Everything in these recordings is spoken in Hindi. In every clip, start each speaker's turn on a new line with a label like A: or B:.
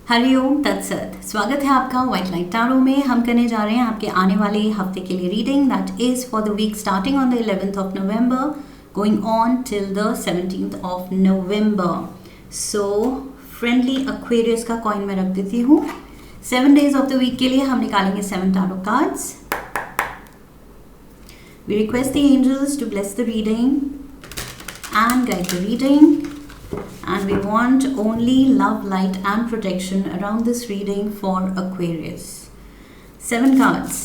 A: हरिओम तत्सत। स्वागत है आपका व्हाइट लाइट टैरो में। हम करने जा रहे हैं आपके आने वाले हफ्ते के लिए reading that is for the week starting on the 11th of November going on till the 17th of November। So friendly Aquarius का कॉइन मैं रख देती हूँ। 7 days ऑफ द वीक के लिए हम निकालेंगे 7 tarot cards. We request the angels to bless the reading and guide the reading. And we want only love, light and protection around this reading for Aquarius. 7 cards.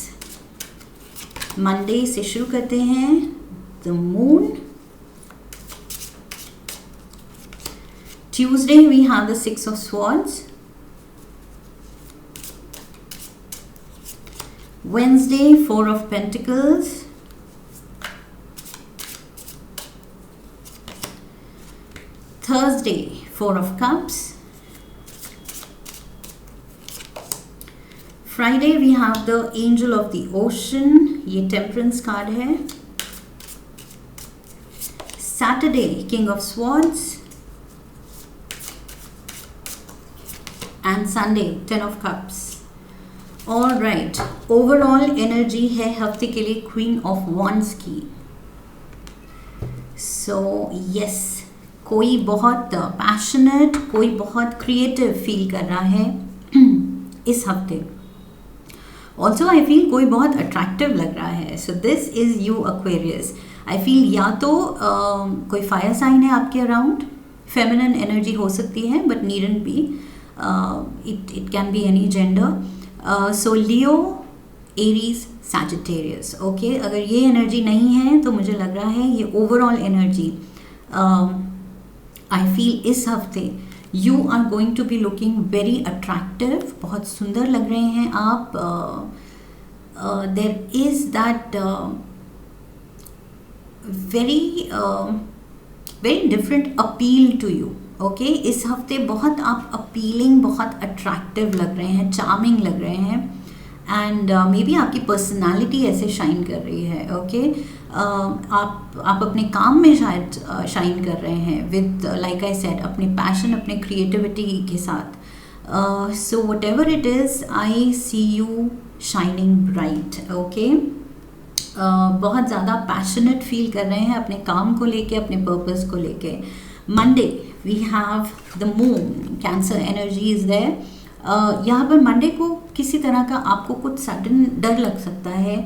A: Monday से शुरू करते हैं। The Moon. Tuesday we have the 6 of Swords. Wednesday 4 of Pentacles. Thursday 4 of Cups. Friday we have the Angel of the Ocean, ये Temperance कार्ड है। Saturday King of Swords and Sunday 10 of Cups. All right, overall energy है हफ्ते के लिए Queen of Wands की। So yes, कोई बहुत पैशनेट, कोई बहुत क्रिएटिव फील कर रहा है इस हफ्ते। ऑल्सो आई फील कोई बहुत अट्रैक्टिव लग रहा है। So this is you Aquarius. I feel या तो कोई फायर साइन है आपके अराउंड, फेमिनिन एनर्जी हो सकती है but needn't be, it can be any gender. So Leo, Aries, Sagittarius. Okay, अगर ये एनर्जी नहीं है तो मुझे लग रहा है ये ओवरऑल एनर्जी आई फील इस हफ्ते you are going to be looking very attractive. बहुत सुंदर लग रहे हैं आप। There is that very very different appeal to you. Okay, इस हफ्ते बहुत आप अपीलिंग, बहुत अट्रैक्टिव लग रहे हैं, चार्मिंग लग रहे हैं एंड मे बी आपकी पर्सनालिटी ऐसे शाइन कर रही है। ओके, आप अपने काम में शायद शाइन कर रहे हैं विद, लाइक आई सेड, अपने पैशन, अपने क्रिएटिविटी के साथ। So whatever it is, I see you shining bright. Okay, बहुत ज़्यादा पैशनेट फील कर रहे हैं अपने काम को लेके, अपने पर्पस को लेके। Monday we have the moon, Cancer energy is there. यहाँ पर मंडे को किसी तरह का आपको कुछ सडन डर लग सकता है,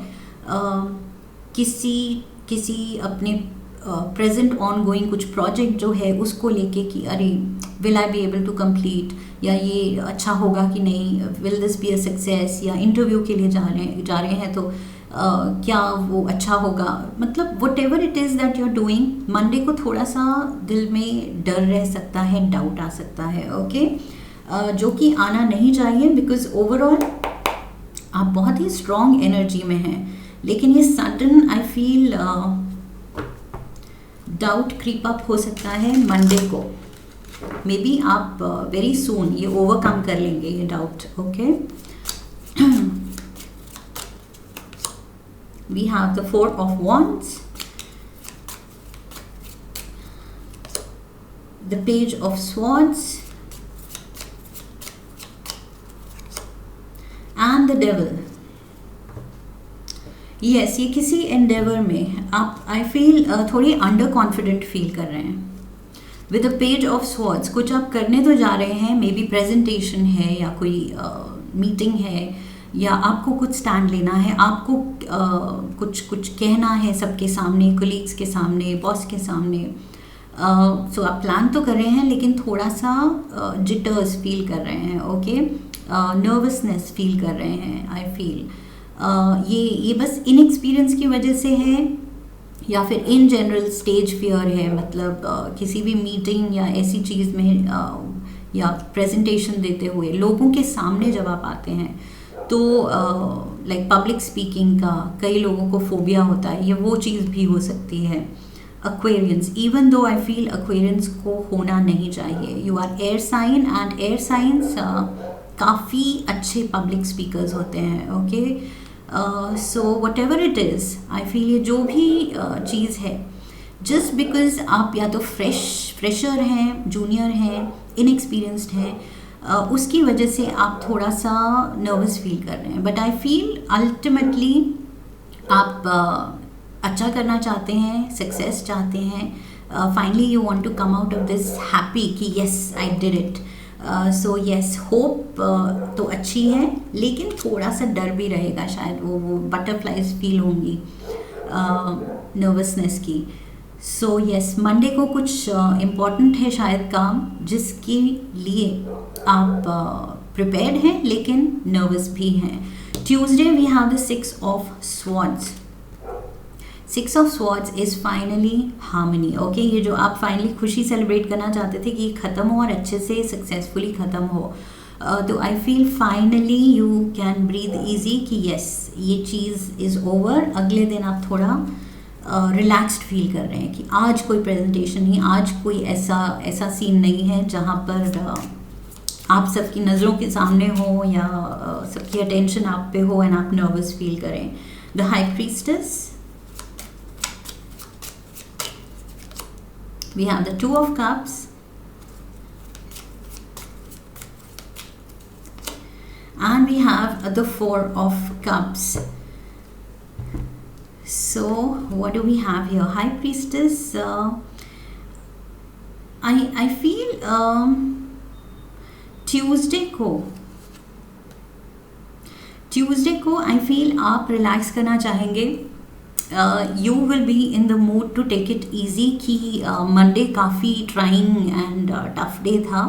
A: किसी अपने प्रेजेंट ऑन गोइंग कुछ प्रोजेक्ट जो है उसको लेके कि अरे will I be able to complete, या ये अच्छा होगा कि नहीं, will this be a success, या इंटरव्यू के लिए जा रहे हैं तो क्या वो अच्छा होगा। मतलब whatever it is that you are doing, Monday को थोड़ा सा दिल में डर रह सकता है, डाउट आ सकता है। ओके, जो कि आना नहीं चाहिए बिकॉज ओवरऑल आप बहुत ही स्ट्रॉन्ग एनर्जी में हैं। लेकिन ये sudden I feel doubt creep up हो सकता है मंडे को। मे बी आप वेरी सून ये ओवरकम कर लेंगे ये doubt. Okay, we have the 4 of Wands, the Page of Swords and the Devil. Yes, ये किसी एंडेवर में आप आई फील थोड़ी अंडर कॉन्फिडेंट फील कर रहे हैं with the page of swords. कुछ आप करने तो जा रहे हैं, मे बी प्रेजेंटेशन है या कोई मीटिंग है, या आपको कुछ स्टैंड लेना है, आपको कुछ कहना है सबके सामने, कोलीग्स के सामने, बॉस के सामने। सो आप प्लान तो कर रहे हैं लेकिन थोड़ा सा जिटर्स फील कर रहे हैं। ओके, नर्वसनेस फील कर रहे हैं आई फील। ये बस इनएक्सपीरियंस की वजह से है या फिर इन जनरल स्टेज फियर है। मतलब किसी भी मीटिंग या ऐसी चीज़ में या प्रेजेंटेशन देते हुए लोगों के सामने जब आप आते हैं तो लाइक पब्लिक स्पीकिंग का कई लोगों को फोबिया होता है, ये वो चीज़ भी हो सकती है। Aquarians, even though I feel Aquarians को होना नहीं चाहिए। You are air sign and air signs काफ़ी अच्छे पब्लिक स्पीकर्स होते हैं। Okay, so whatever it is, I feel ये जो भी चीज़ है, जस्ट बिकॉज आप या तो फ्रेशर हैं, जूनियर हैं, इनएक्सपीरियंस्ड हैं, उसकी वजह से आप थोड़ा सा नर्वस फील कर रहे हैं, बट आई फील अल्टीमेटली आप अच्छा करना चाहते हैं, सक्सेस चाहते हैं, finally you want to come out of this happy कि yes I did it. So yes, hope तो अच्छी है, लेकिन थोड़ा सा डर भी रहेगा, शायद वो बटरफ्लाइज फील होंगी नर्वसनेस की। सो यस, मंडे को कुछ इम्पॉर्टेंट है शायद काम, जिसके लिए आप प्रिपेयर्ड हैं लेकिन नर्वस भी हैं। Tuesday we have the 6 of swords. 6 of swords is finally harmony. Okay, ये जो आप फाइनली खुशी सेलिब्रेट करना चाहते थे कि ये ख़त्म हो और अच्छे से सक्सेसफुली ख़त्म हो, तो I feel finally you can breathe easy कि यस ये चीज़ इज़ ओवर। अगले दिन आप थोड़ा रिलैक्स्ड फील कर रहे हैं कि आज कोई प्रेजेंटेशन नहीं, आज कोई ऐसा सीन नहीं है जहाँ पर आप सबकी नज़रों के सामने हो या सबकी अटेंशन आप पे हो एंड आप नर्वस फील करें। The high priestess, we have the 2 of cups and we have the 4 of cups. So what do we have here? High priestess, I feel Tuesday को I feel आप रिलैक्स करना चाहेंगे। You will be in the mood to take it easy कि मंडे काफ़ी ट्राइंग एंड टफ डे था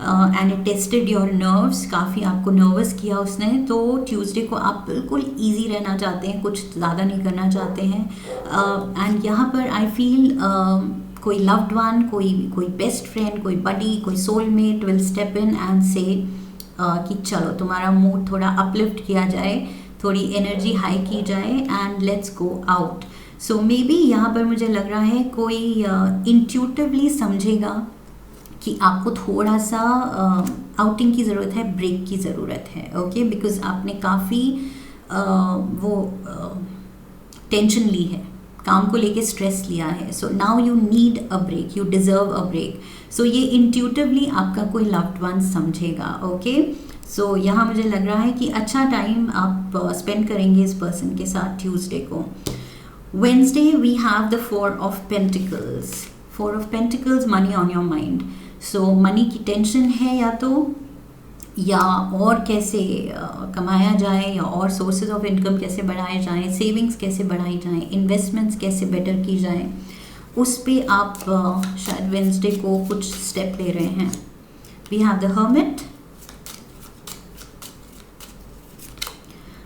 A: and it tested your nerves, काफ़ी आपको नर्वस किया उसने। तो ट्यूसडे को आप बिल्कुल ईजी रहना चाहते हैं, कुछ ज़्यादा नहीं करना चाहते हैं। एंड यहाँ पर आई फील कोई लव्ड वन, कोई बेस्ट फ्रेंड, कोई बडी, कोई soulmate will step in and से कि चलो तुम्हारा मूड थोड़ा अपलिफ्ट किया जाए, थोड़ी एनर्जी हाई की जाए and let's go out. So may be यहाँ पर मुझे लग रहा है कोई इंट्यूटिवली समझेगा कि आपको थोड़ा सा आउटिंग की ज़रूरत है, ब्रेक की ज़रूरत है। ओके, बिकॉज आपने काफ़ी वो टेंशन ली है, काम को लेके स्ट्रेस लिया है। So now you need a break, you deserve a break. So ये इंट्यूटिवली आपका कोई लव्ड वन समझेगा। ओके, सो यहाँ मुझे लग रहा है कि अच्छा टाइम आप स्पेंड करेंगे इस पर्सन के साथ ट्यूसडे को। Wednesday we have the 4 of pentacles. 4 of pentacles, money on your mind. So money की टेंशन है या और कैसे कमाया जाए, या और सोर्सेज ऑफ इनकम कैसे बढ़ाए जाएं, सेविंग्स कैसे बढ़ाई जाएं, इन्वेस्टमेंट्स कैसे बेटर की जाएं, उस पे आप शायद वेंसडे को कुछ स्टेप ले रहे हैं। We have the hermit,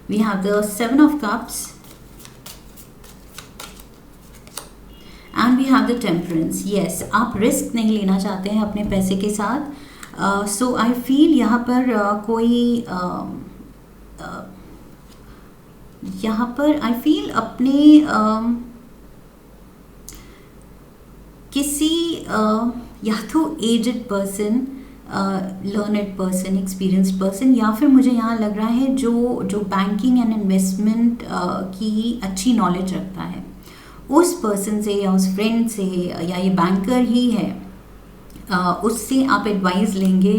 A: we have the 7 of cups and we have the temperance. yes, आप रिस्क नहीं लेना चाहते हैं अपने पैसे के साथ। सो आई फील यहाँ पर यहाँ पर आई फील अपने किसी या तो aged person, learned person, experienced person, या फिर मुझे यहाँ लग रहा है जो बैंकिंग एंड इन्वेस्टमेंट की अच्छी नॉलेज रखता है, उस पर्सन से या उस फ्रेंड से, या ये बैंकर ही है, उससे आप एडवाइस लेंगे।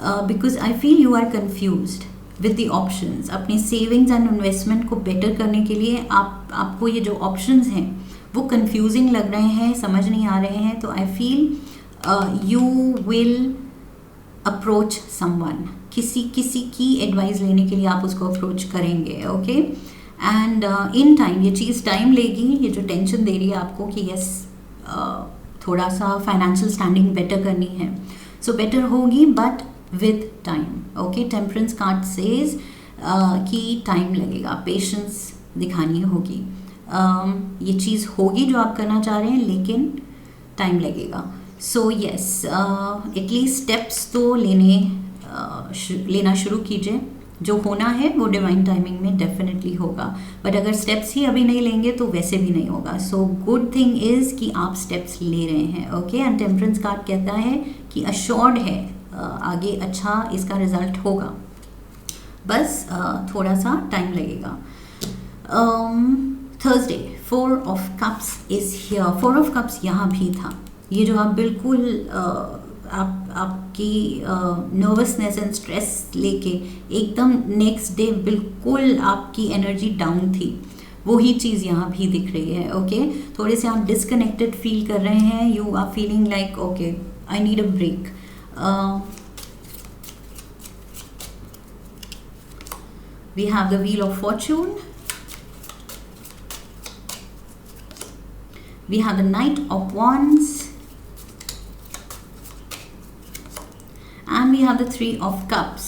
A: Because I feel you are confused with the options. अपने सेविंग्स एंड इन्वेस्टमेंट को बेटर करने के लिए आपको ये जो ऑप्शंस हैं वो कन्फ्यूजिंग लग रहे हैं, समझ नहीं आ रहे हैं। तो I feel you will approach someone, किसी की एडवाइस लेने के लिए आप उसको अप्रोच करेंगे। ओके, एंड इन टाइम ये चीज़ टाइम लेगी, ये जो टेंशन दे रही है आपको कि यस थोड़ा सा फाइनेंशियल स्टैंडिंग बेटर करनी है, सो बेटर होगी but with time. Okay, temperance card says कि टाइम लगेगा, पेशेंस दिखानी होगी। ये चीज़ होगी जो आप करना चाह रहे हैं, लेकिन टाइम लगेगा। सो यस, एटलीस्ट स्टेप्स तो लेना शुरू कीजिए। जो होना है वो डिवाइन टाइमिंग में डेफिनेटली होगा, बट अगर स्टेप्स ही अभी नहीं लेंगे तो वैसे भी नहीं होगा। सो गुड थिंग इज़ कि आप स्टेप्स ले रहे हैं। ओके, एंड टेम्परेंस कार्ड कहता है कि अश्योर्ड है, आगे अच्छा इसका रिजल्ट होगा, बस थोड़ा सा टाइम लगेगा। Thursday 4 of cups is here. 4 of cups यहाँ भी था। ये जो आप बिल्कुल आपकी नर्वसनेस एंड स्ट्रेस लेके एकदम नेक्स्ट डे बिल्कुल आपकी एनर्जी डाउन थी, वही चीज़ यहाँ भी दिख रही है। ओके, थोड़े से आप डिस्कनेक्टेड फील कर रहे हैं, you are feeling like okay I need a break. we have the Wheel of Fortune, we have the Knight of Wands, and we have the Three of Cups.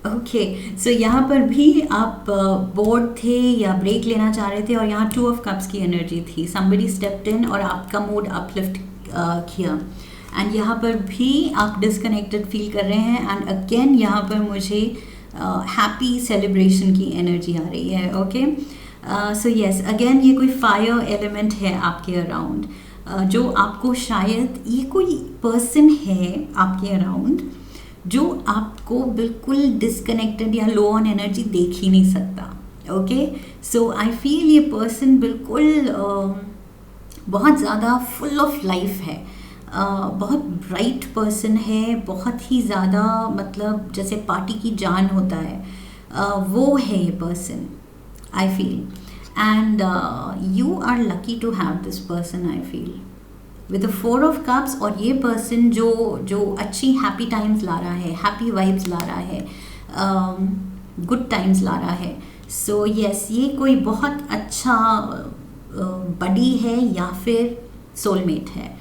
A: Okay, so यहाँ पर भी आप बोर्ड थे या ब्रेक लेना चाह रहे थे और यहाँ 2 ऑफ कप्स की एनर्जी थी, somebody stepped in और आपका मूड अपलिफ्ट किया। एंड यहाँ पर भी आप डिस्कनेक्टेड फील कर रहे हैं एंड अगेन यहाँ पर मुझे हैप्पी सेलिब्रेशन की एनर्जी आ रही है। ओके, सो यस, अगेन ये कोई फायर एलिमेंट है आपके अराउंड, जो आपको शायद ये कोई पर्सन है आपके अराउंड जो आपको बिल्कुल डिस्कनेक्टेड या लो ऑन एनर्जी देख ही नहीं सकता। ओके, सो आई फील ये पर्सन बिल्कुल बहुत ज़्यादा फुल ऑफ लाइफ है, बहुत ब्राइट पर्सन है, बहुत ही ज़्यादा मतलब जैसे पार्टी की जान होता है, वो है ये person I feel. And you are lucky to have this person I feel with the 4 of cups. और ये पर्सन जो अच्छी हैप्पी टाइम्स ला रहा है, हैप्पी वाइब्स ला रहा है, गुड टाइम्स ला रहा है। सो यस, ये कोई बहुत अच्छा बडी है या फिर सोलमेट है।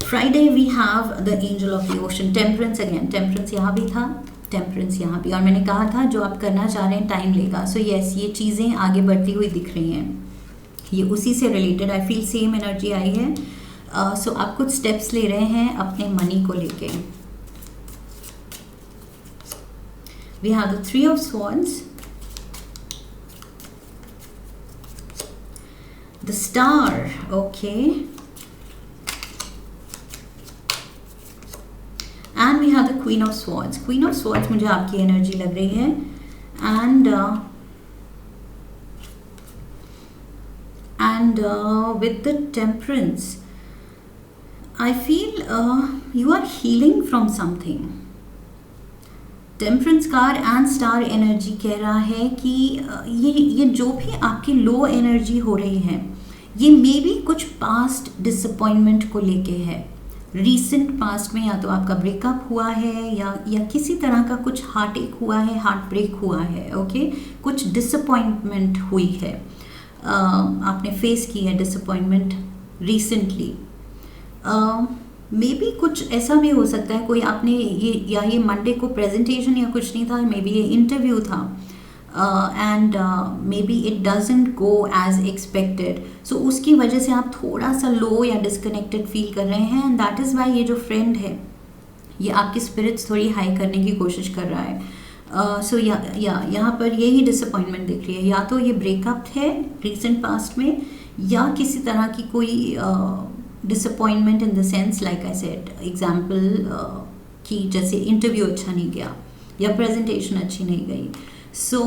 A: Friday we have the angel of the ocean, temperance again, temperance यहाँ भी था, टेम्परेंस यहाँ भी, और मैंने कहा था जो आप करना चाह रहे हैं टाइम लेगा। सो यस, ये चीज़ें आगे बढ़ती हुई दिख रही हैं, ये उसी से related I feel same energy आई है। सो आप कुछ स्टेप्स ले रहे हैं अपने मनी को लेके। We have the 3 of swords, the star, okay, and we have the queen of swords. Queen of swords मुझे आपकी एनर्जी लग रही है and with the temperance I feel you are healing from something. Temperance card and star energy कह रहा है कि ये जो भी आपकी लो एनर्जी हो रही है, ये मे बी कुछ पास्ट डिसअपॉइंटमेंट को लेके है। रीसेंट पास्ट में या तो आपका ब्रेकअप हुआ है या किसी तरह का कुछ हार्ट एक हुआ है, हार्ट ब्रेक हुआ है। ओके, कुछ डिसअपॉइंटमेंट हुई है, आपने फेस की है डिसअपॉइंटमेंट रिसेंटली। मे बी कुछ ऐसा भी हो सकता है, कोई आपने ये मंडे को प्रेजेंटेशन या कुछ नहीं था, मे बी ये इंटरव्यू था and maybe it doesn't go as expected. So उसकी वजह से आप थोड़ा सा लो या डिस्कनेक्टेड फील कर रहे हैं एंड दैट इज़ वाई ये जो फ्रेंड है ये आपकी स्पिरिट्स थोड़ी हाई करने की कोशिश कर रहा है। सो यहाँ पर यही डिसअपॉइंटमेंट दिख रही है, या तो ये ब्रेकअप है रिसेंट पास्ट में या किसी तरह की कोई disappointment in the sense like I said example कि जैसे इंटरव्यू अच्छा नहीं गया या प्रेजेंटेशन अच्छी नहीं गई। So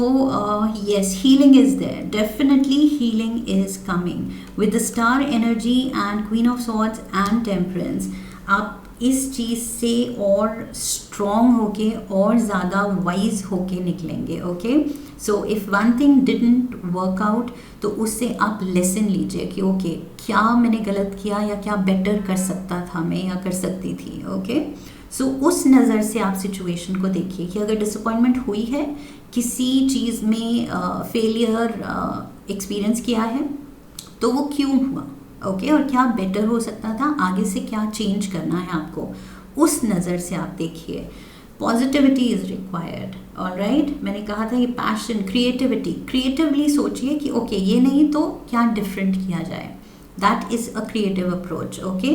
A: yes, healing is there, definitely healing is coming with the star energy and queen of swords and temperance. आप इस चीज़ से और स्ट्रॉन्ग होके और ज़्यादा वाइज होके निकलेंगे। Okay, so if one thing didn't work out तो उससे आप लेसन लीजिए कि ओके क्या मैंने गलत किया या क्या बेटर कर सकता था मैं या कर सकती थी। ओके, सो उस नज़र से आप सिचुएशन को देखिए कि अगर डिसअपॉइंटमेंट हुई है, किसी चीज़ में फेलियर एक्सपीरियंस किया है तो वो क्यों हुआ, ओके, और क्या बेटर हो सकता था, आगे से क्या चेंज करना है आपको, उस नज़र से आप देखिए। Positivity is required, alright. मैंने कहा था ये पैशन, क्रिएटिविटी, क्रिएटिवली सोचिए कि ओके ये नहीं तो क्या डिफरेंट किया जाए, that is a creative approach. Okay,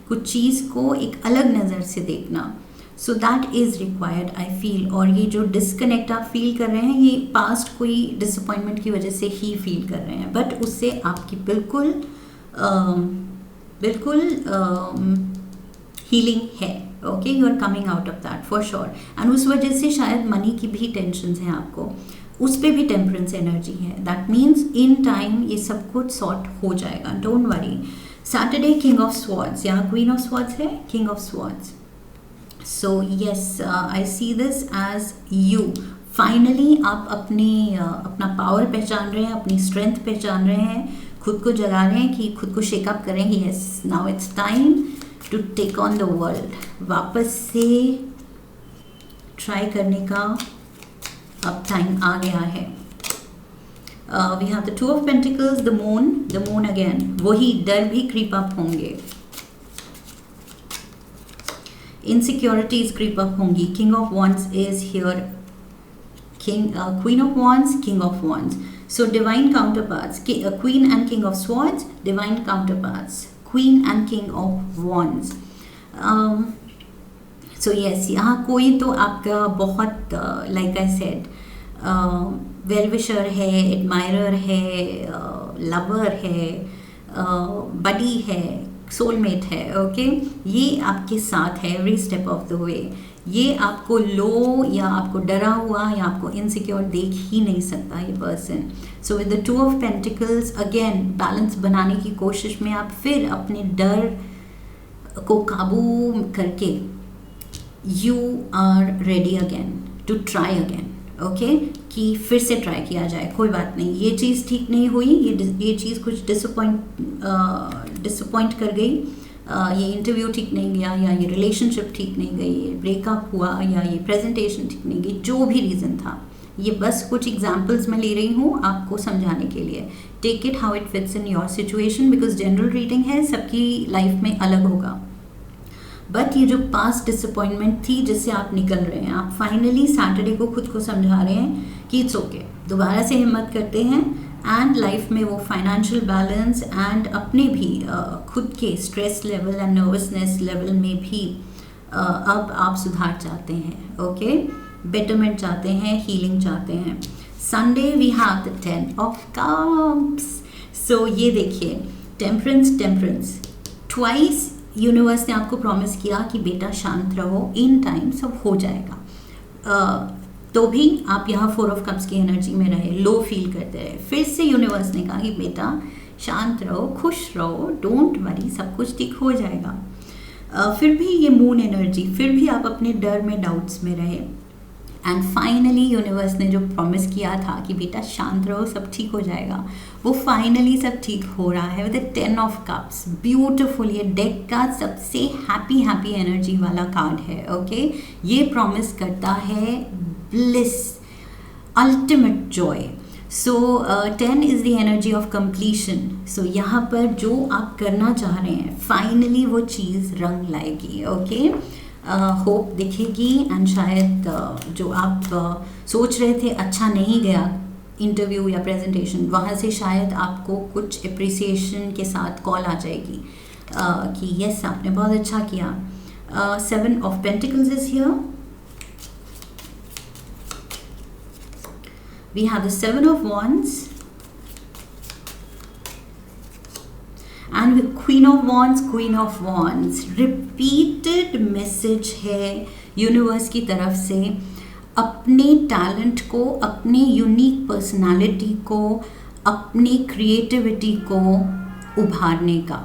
A: कुछ चीज़ को एक अलग नज़र से देखना, so that is required I feel. और ये जो डिस्कनेक्ट आप फील कर रहे हैं ये पास्ट कोई डिसअपॉइंटमेंट की वजह से ही फील कर रहे हैं, बट उससे आपकी बिल्कुल हीलिंग है। Okay, you are coming out of that for sure. And उस वजह से शायद मनी की भी टेंशन हैं आपको, उस पर भी टेम्परेंस एनर्जी है, दैट मीन्स इन टाइम ये सब कुछ सॉर्ट हो जाएगा, don't worry. Saturday king of swords, यहाँ क्वीन ऑफ स्वॉर्ड्स है, king of swords. So yes, I see this as you. Finally आप अपना पावर पहचान रहे हैं, अपनी स्ट्रेंथ पहचान रहे हैं, खुद को जगा रहे हैं कि खुद को शेकअप करेंगे. Yes, now it's time to take on the world. वापस से ट्राई करने का अब टाइम आ गया है. We have the 2 of pentacles, the moon again. वही डर भी क्रीप अप होंगे, इनसिक्योरिटीज क्रीप अप होंगी. King of wands is here, queen of wands, king of wands. So divine counterparts, queen and king of swords, divine counterparts, queen and king of wands. So yes, यहाँ कोई तो आपका बहुत like I said well wisher है, एडमायरर है, लवर है, बडी है, सोलमेट है. ओके, ये आपके साथ है every step of the way. ये आपको लो या आपको डरा हुआ या आपको इनसिक्योर देख ही नहीं सकता ये person. So with the 2 of pentacles again balance बनाने की कोशिश में आप फिर अपने डर को काबू करके you are ready again to try again. Okay, कि फिर से ट्राई किया जाए, कोई बात नहीं, ये चीज़ ठीक नहीं हुई, ये चीज़ कुछ डिसअपॉइंट कर गई, ये इंटरव्यू ठीक नहीं गया, या ये रिलेशनशिप ठीक नहीं गई, ये ब्रेकअप हुआ, या ये प्रेजेंटेशन ठीक नहीं गई, जो भी रीज़न था. ये बस कुछ एग्जाम्पल्स मैं ले रही हूँ आपको समझाने के लिए. Take it how it fits in your situation, because general reading है, सबकी लाइफ में अलग होगा. बट ये जो पास्ट डिसअपॉइंटमेंट थी जिससे आप निकल रहे हैं, आप फाइनली सैटरडे को खुद को समझा रहे हैं कि इट्स ओके, दोबारा से हिम्मत करते हैं. एंड लाइफ में वो फाइनेंशियल बैलेंस एंड अपने भी खुद के stress level and nervousness level में भी अब आप सुधार चाहते हैं. ओके, बेटरमेंट चाहते हैं, हीलिंग चाहते हैं. Sunday we have the 10 of cups. So ये देखिए, टेम्परेंस ट्वाइस यूनिवर्स ने आपको प्रॉमिस किया कि बेटा शांत रहो, इन टाइम सब हो जाएगा. तो भी आप यहाँ 4 ऑफ कप्स की एनर्जी में रहे, लो फील करते रहे. फिर से यूनिवर्स ने कहा कि बेटा शांत रहो, खुश रहो, डोंट वरी, सब कुछ ठीक हो जाएगा. फिर भी ये मून एनर्जी, फिर भी आप अपने डर में, डाउट्स में रहे. एंड फाइनली यूनिवर्स ने जो प्रॉमिस किया था कि बेटा शांत रहो, सब ठीक हो जाएगा, वो फाइनली सब ठीक हो रहा है विद 10 ऑफ कप्स. ब्यूटिफुल, ये डेक का सबसे हैप्पी एनर्जी वाला कार्ड है. ओके, ये प्रॉमिस करता है bliss, ultimate joy. So 10 is the energy of completion. So यहाँ पर जो आप करना चाह रहे हैं फाइनली वो चीज़ रंग लाएगी. ओके, होप दिखेगी. एंड शायद जो आप सोच रहे थे अच्छा नहीं गया इंटरव्यू या प्रेजेंटेशन, वहाँ से शायद आपको कुछ अप्रिसिएशन के साथ कॉल आ जाएगी कि यस आपने बहुत अच्छा किया. 7 of pentacles is here. We have the 7 of Wands and Queen of Wands. Repeated message है यूनिवर्स की तरफ से अपने टैलेंट को, अपने यूनिक पर्सनालिटी को, अपने क्रिएटिविटी को उभारने का.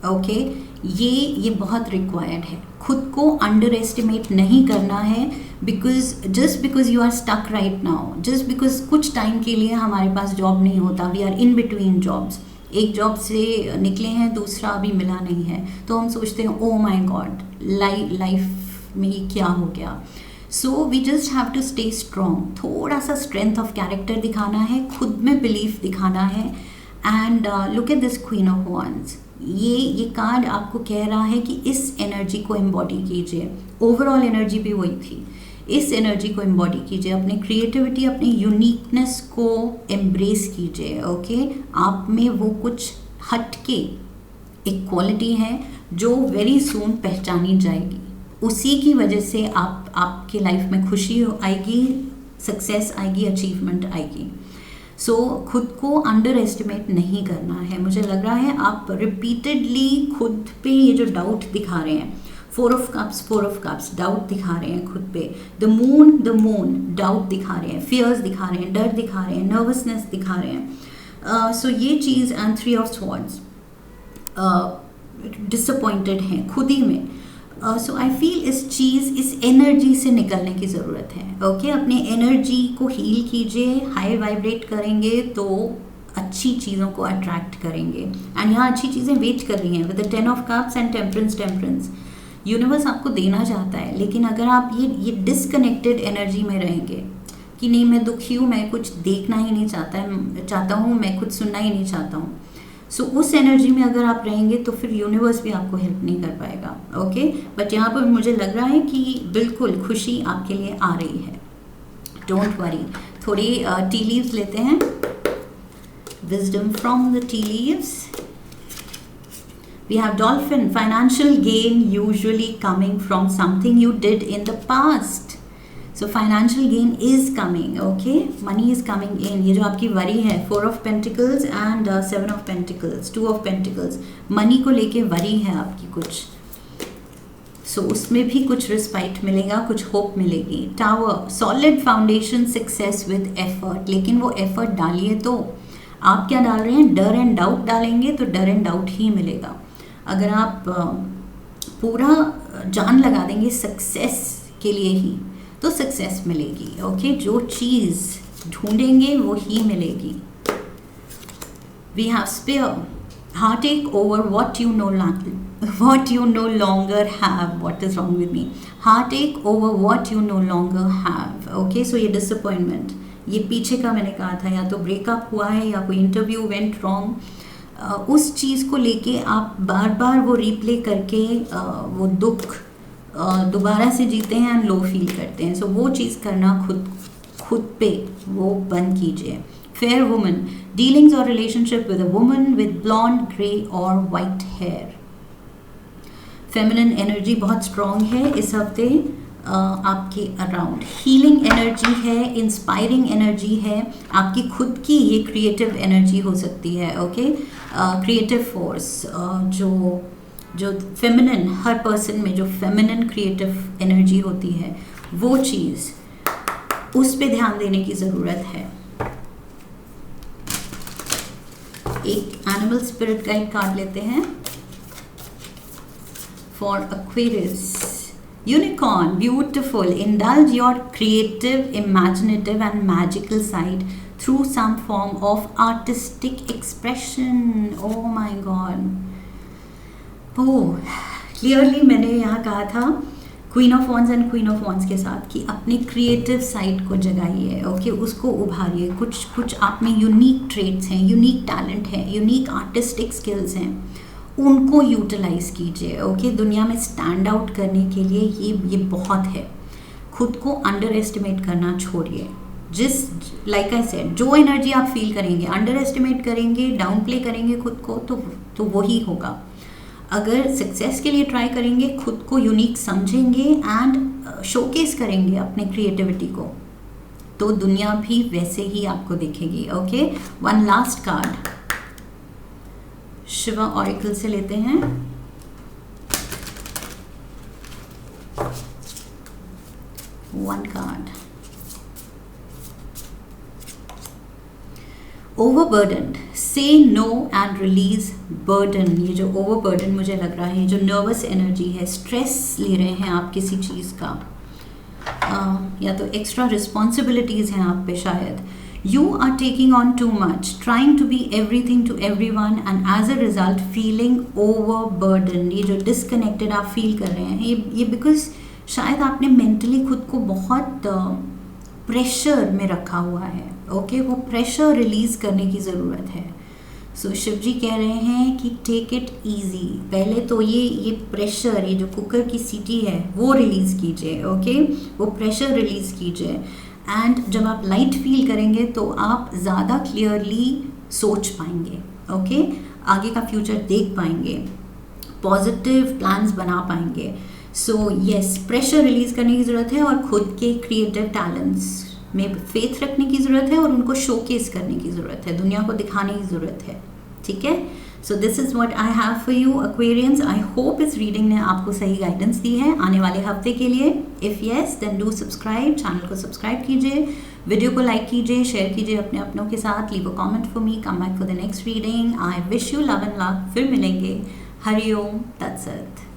A: ओके, ये बहुत रिक्वायर्ड है. खुद को अंडर एस्टिमेट नहीं करना है, just because you are stuck right now, just because कुछ टाइम के लिए हमारे पास जॉब नहीं होता, we are in between jobs. एक जॉब से निकले हैं, दूसरा अभी मिला नहीं है, तो हम सोचते हैं ओ माई गॉड लाइफ में ये क्या हो गया. So we just have to stay strong. थोड़ा सा स्ट्रेंथ ऑफ कैरेक्टर दिखाना है, खुद में बिलीफ दिखाना है. And look at this queen of wands. ये कार्ड आपको कह रहा है कि इस एनर्जी को एम्बॉडी कीजिए. ओवरऑल एनर्जी भी वही थी. इस एनर्जी को एम्बॉडी कीजिए, अपने क्रिएटिविटी, अपनी यूनिकनेस को एम्ब्रेस कीजिए. ओके, आप में वो कुछ हटके एक क्वालिटी है जो वेरी सून पहचानी जाएगी. उसी की वजह से आपके लाइफ में खुशी आएगी, सक्सेस आएगी, अचीवमेंट आएगी. सो खुद को अंडर एस्टिमेट नहीं करना है. मुझे लग रहा है आप रिपीटेडली खुद पे ये जो डाउट दिखा रहे हैं, 4 ऑफ कप्स डाउट दिखा रहे हैं खुद पे. द मून डाउट दिखा रहे हैं, फियर्स दिखा रहे हैं, डर दिखा रहे हैं, नर्वसनेस दिखा रहे हैं. सो ये चीज़. And 3 of swords. डिसअपॉइंटेड हैं खुद ही में। सो आई फील इस एनर्जी से निकलने की ज़रूरत है। ओके अपने एनर्जी को हील कीजिए, हाई वाइब्रेट करेंगे तो अच्छी चीज़ों को अट्रैक्ट करेंगे। एंड यहाँ अच्छी चीज़ें वेट कर रही हैं with the 10 of cups and temperance. Universe आपको देना चाहता है, लेकिन अगर आप ये डिसकनेक्टेड एनर्जी में रहेंगे कि नहीं मैं दुखी हूँ, मैं कुछ देखना ही नहीं चाहता हूँ, मैं कुछ सुनना ही नहीं चाहता हूँ, सो उस एनर्जी में अगर आप रहेंगे तो फिर यूनिवर्स भी आपको हेल्प नहीं कर पाएगा। ओके बट यहाँ पर मुझे लग रहा है कि बिल्कुल खुशी आपके लिए आ रही है, डोंट वरी। थोड़ी टी लीव्स लेते हैं, wisdom from the tea leaves. We have dolphin, financial gain usually coming from something you did in the past. So financial gain is coming, okay? Money is coming in. ये जो आपकी वरी है 4 of Pentacles and 7 of Pentacles, 2 of Pentacles. Money को लेके वरी है आपकी कुछ, सो उसमें भी कुछ रिस्पाइट मिलेगा, कुछ होप मिलेगी। Tower, solid foundation, success with effort, लेकिन वो एफर्ट डालिए तो आप क्या डाल रहे हैं, डर एंड डाउट डालेंगे तो डर एंड डाउट ही मिलेगा। अगर आप पूरा जान लगा देंगे सक्सेस के लिए ही तो सक्सेस मिलेगी। ओके जो चीज़ ढूंढेंगे वो ही मिलेगी। वी हैव स्पेयर, हार्ट एक over what you no longer have. What is wrong with me? Heartache over what you no longer have. Okay, so ये डिसअपॉइंटमेंट, ये पीछे का मैंने कहा था, या तो ब्रेकअप हुआ है या कोई इंटरव्यू वेंट रॉन्ग, उस चीज़ को लेके आप बार बार वो रिप्ले करके वो दुख दोबारा से जीते हैं एंड लो फील करते हैं। सो वो चीज़ करना खुद पे वो बंद कीजिए। फेयर वुमन, डीलिंग्स और relationship with a woman with blonde, grey और वाइट हेयर। फेमिनिन एनर्जी बहुत स्ट्रॉन्ग है इस हफ्ते आपके अराउंड। हीलिंग एनर्जी है, इंस्पायरिंग एनर्जी है, आपकी खुद की ये क्रिएटिव एनर्जी हो सकती है। ओके क्रिएटिव फोर्स, जो फेमिनिन, हर पर्सन में जो फेमिनिन क्रिएटिव एनर्जी होती है वो चीज़, उस पे ध्यान देने की ज़रूरत है। एक एनिमल स्पिरिट गाइड कार्ड लेते हैं for Aquarius. Unicorn, beautiful. Indulge your creative, imaginative and magical side through some form of artistic expression. Oh my God. Oh, clearly मैंने यहाँ कहा था Queen of Wands and Queen of Wands के साथ कि अपने क्रिएटिव साइड को जगाइए। ओके उसको उभारिए। कुछ आप में यूनिक ट्रेट्स हैं, यूनिक टैलेंट है, यूनिक आर्टिस्टिक स्किल्स हैं, उनको यूटिलाइज कीजिए। ओके दुनिया में स्टैंड आउट करने के लिए ये बहुत है। खुद को अंडर एस्टिमेट करना छोड़िए। लाइक आई सेड, जो एनर्जी आप फील करेंगे, अंडर एस्टिमेट करेंगे, डाउन प्ले करेंगे खुद को, तो वही होगा। अगर सक्सेस के लिए ट्राई करेंगे, खुद को यूनिक समझेंगे एंड शोकेस करेंगे अपने क्रिएटिविटी को, तो दुनिया भी वैसे ही आपको दिखेगी। Okay one last card Shiva oracle से लेते हैं। वन कार्ड, ओवरबर्डन्ड, से नो एंड रिलीज बर्डन। ये जो ओवरबर्डन मुझे लग रहा है, जो नर्वस एनर्जी है, स्ट्रेस ले रहे हैं आप किसी चीज़ का, या तो एक्स्ट्रा रिस्पॉन्सिबिलिटीज़ हैं आप पे शायद। You are taking on too much, trying to be everything to everyone and as a result feeling overburdened। ये जो disconnected आप feel कर रहे हैं, ये because शायद आपने mentally खुद को बहुत pressure में रखा हुआ है। ओके वो pressure release करने की ज़रूरत है। सो शिव जी कह रहे हैं कि take it easy। पहले तो ये pressure, ये जो कुकर की सीटी है वो रिलीज़ कीजिए। ओके वो pressure रिलीज़ कीजिए एंड जब आप लाइट फील करेंगे तो आप ज़्यादा क्लियरली सोच पाएंगे। ओके आगे का फ्यूचर देख पाएंगे, पॉजिटिव प्लान्स बना पाएंगे। सो यस प्रेशर रिलीज़ करने की ज़रूरत है और खुद के क्रिएटिव टैलेंट्स में फेथ रखने की ज़रूरत है और उनको शोकेस करने की ज़रूरत है, दुनिया को दिखाने की ज़रूरत है। ठीक है, so this is what I have for you Aquarians. I hope इस रीडिंग ने आपको सही गाइडेंस दी है आने वाले हफ्ते के लिए। If yes then do subscribe, channel को सब्सक्राइब कीजिए, वीडियो को लाइक कीजिए, शेयर कीजिए अपने अपनों के साथ, leave a comment for me, come back for the next reading. I wish you love and luck. फिर मिलेंगे। हरिओम तत्सत।